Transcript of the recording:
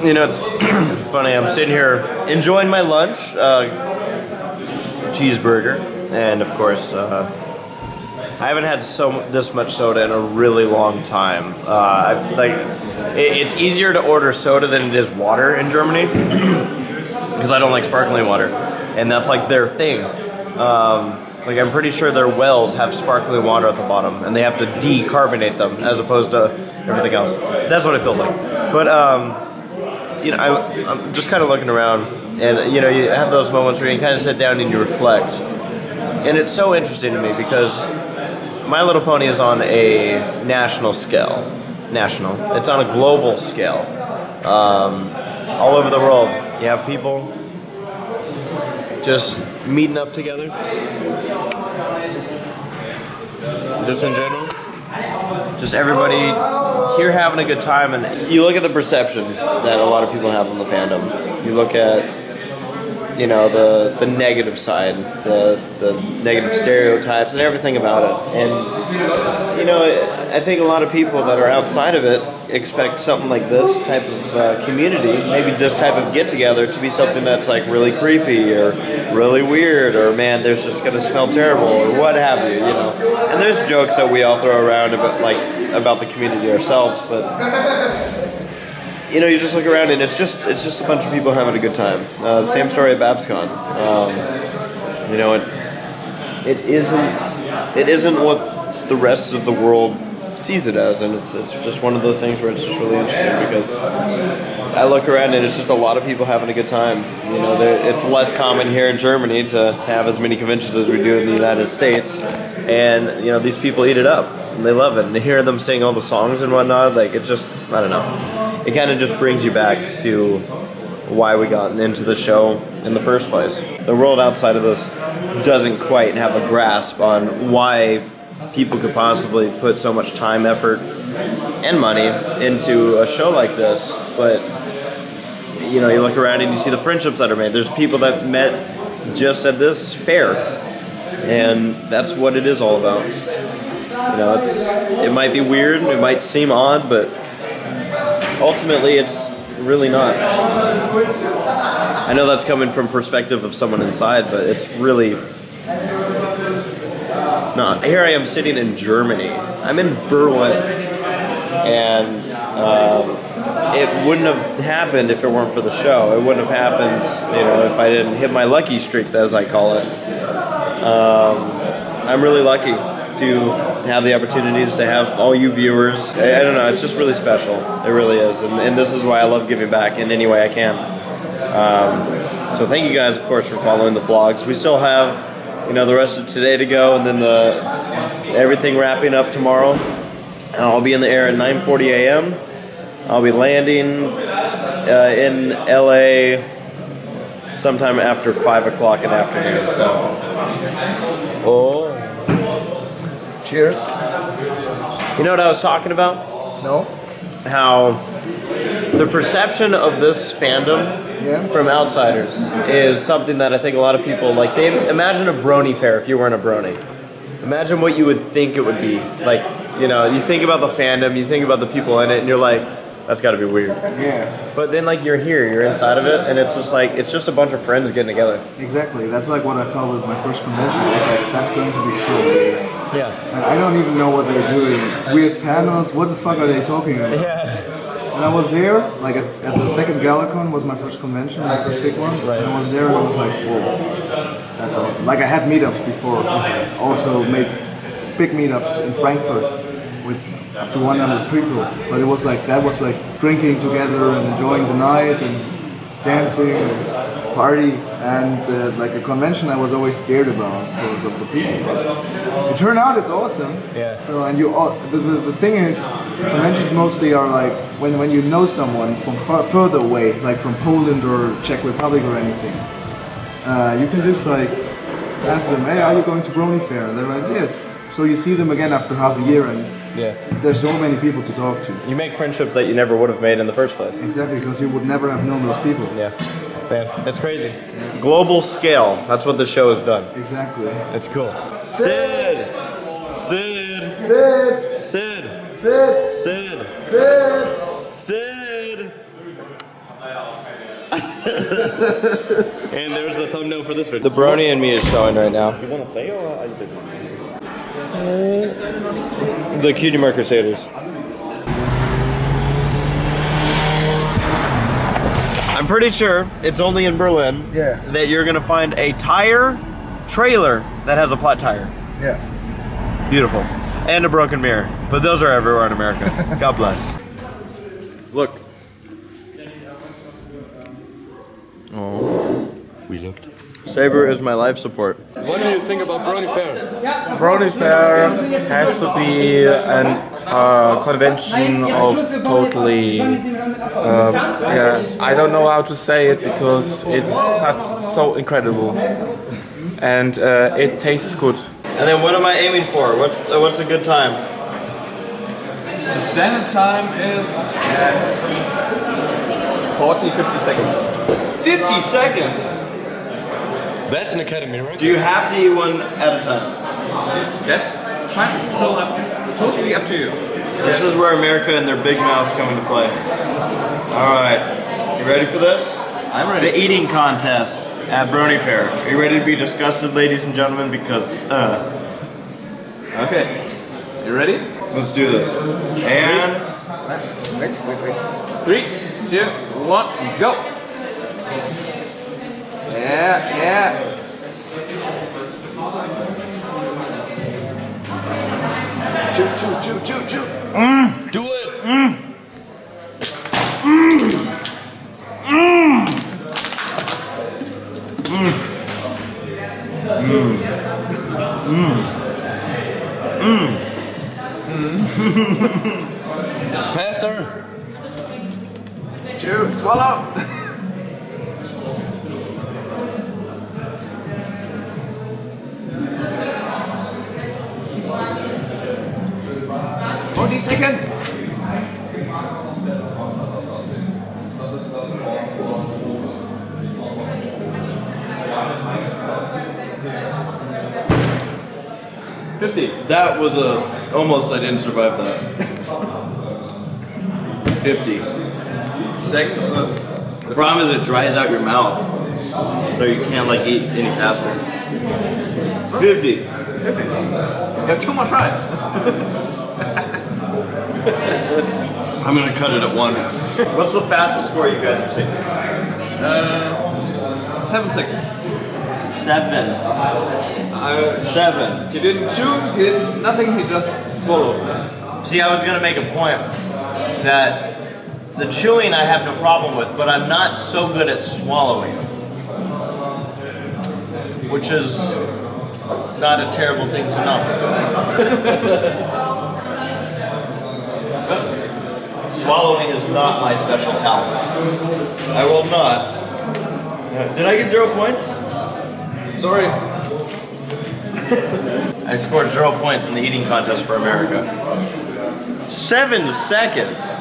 You know, it's funny, I'm sitting here enjoying my lunch, cheeseburger, and of course, I haven't had this much soda in a really long time. It's easier to order soda than it is water in Germany, because I don't like sparkling water, and that's like their thing. Like I'm pretty sure their wells have sparkling water at the bottom, and they have to decarbonate them as opposed to everything else. That's what it feels like. But you know, I'm just kind of looking around, and you know, you have those moments where you kind of sit down and you reflect, and it's so interesting to me because My Little Pony is on a national scale. It's on a global scale. All over the world, you have people just meeting up together, just in general. Just everybody here having a good time, and you look at the perception that a lot of people have on the fandom. You look at, you know, the negative side, the negative stereotypes and everything about it. And, you know, I think a lot of people that are outside of it expect something like this type of community, maybe this type of get-together, to be something that's like really creepy or really weird, or man, there's just gonna smell terrible, or what have you, you know. And there's jokes that we all throw around about the community ourselves, but you know, you just look around and it's just a bunch of people having a good time. Same story at BabsCon. You know, it isn't what the rest of the world sees it as, and it's just one of those things where it's just really interesting because I look around and it's just a lot of people having a good time. You know, it's less common here in Germany to have as many conventions as we do in the United States, and you know, these people eat it up and they love it, and to hear them sing all the songs and whatnot, like it just, I don't know. It kind of just brings you back to why we got into the show in the first place. The world outside of this doesn't quite have a grasp on why people could possibly put so much time, effort, and money into a show like this. But, you know, you look around and you see the friendships that are made. There's people that met just at this fair, and that's what it is all about. You know, it might be weird, it might seem odd, but ultimately, it's really not. I know that's coming from perspective of someone inside, but it's really not. Here I am sitting in Germany. I'm in Berlin, and it wouldn't have happened if it weren't for the show. It wouldn't have happened, you know, if I didn't hit my lucky streak, as I call it. I'm really lucky to have the opportunities to have all you viewers. I don't know, it's just really special. It really is. And this is why I love giving back in any way I can. So thank you guys, of course, for following the vlogs. We still have, you know, the rest of today to go, and then everything wrapping up tomorrow. I'll be in the air at 9:40 a.m. I'll be landing in LA sometime after 5 o'clock in the afternoon. So, cheers. You know what I was talking about? No? How the perception of this fandom from outsiders is something that I think a lot of people, like, they imagine a Bronyfair if you weren't a Brony. Imagine what you would think it would be. Like, you know, you think about the fandom, you think about the people in it, and you're like, that's gotta be weird. Yeah. But then, like, you're here, you're inside of it, and it's just like, it's just a bunch of friends getting together. Exactly. That's like what I felt at my first convention. I was like, that's going to be so weird. Yeah. And I don't even know what they're doing. Weird panels, what the fuck are they talking about? Yeah. When I was there, like at the second GalaCon was my first convention, my first big one. Right. And I was there and I was like, whoa, that's awesome. Like I had meetups before, also made big meetups in Frankfurt with up to 100 people. But it was like, that was like drinking together and enjoying the night and dancing and party. And like a convention I was always scared about because of the people. But it turned out it's awesome. Yeah. So, and you all, the thing is, conventions mostly are like when you know someone from further away, like from Poland or Czech Republic or anything, you can just like ask them, hey, are you going to Bronyfair? And they're like, yes. So you see them again after half a year, and there's so many people to talk to. You make friendships that you never would have made in the first place. Exactly, because you would never have known those people. Yeah. Man, that's crazy. Yeah. Global scale. That's what the show has done. Exactly. It's cool. Sid! Sid! Sid! Sid! Sid! Sid! Sid! Sid! And there's the thumbnail for this video. The Brony and me is showing right now. You want to play or are you busy? The Cutie Mark Crusaders. I'm pretty sure it's only in Berlin that you're gonna find a tire trailer that has a flat tire. Yeah. Beautiful. And a broken mirror. But those are everywhere in America. God bless. Look. Oh. We looked. Saber is my life support. What do you think about Bronyfair? Bronyfair has to be a convention of totally, I don't know how to say it because it's so incredible, and it tastes good. And then what am I aiming for? What's a good time? The standard time is 40-50 seconds. 50 seconds? That's an academy record. Do you have to eat one at a time? That's fine. Totally up to you. This is where America and their big mouths come into play. Alright, you ready for this? I'm ready. The eating contest at Bronyfair. Are you ready to be disgusted, ladies and gentlemen? Because, Okay. You ready? let's do this. And... Wait. 3, 2, 1, go! Yeah. Chew. Do it! Faster! Chew, swallow! Seconds. That was almost I didn't survive that. 50 seconds. The problem is it dries out your mouth, so you can't like eat any faster. 50. You have 2 more tries. I'm gonna cut it at 1. What's the fastest score you guys have seen? 7 seconds. 7. 7. He didn't chew, he did nothing, he just swallowed. See, I was gonna make a point that the chewing I have no problem with, but I'm not so good at swallowing, which is not a terrible thing to know. Swallowing is not my special talent. I will not. Did I get 0 points? Sorry. I scored 0 points in the eating contest for America. 7 seconds.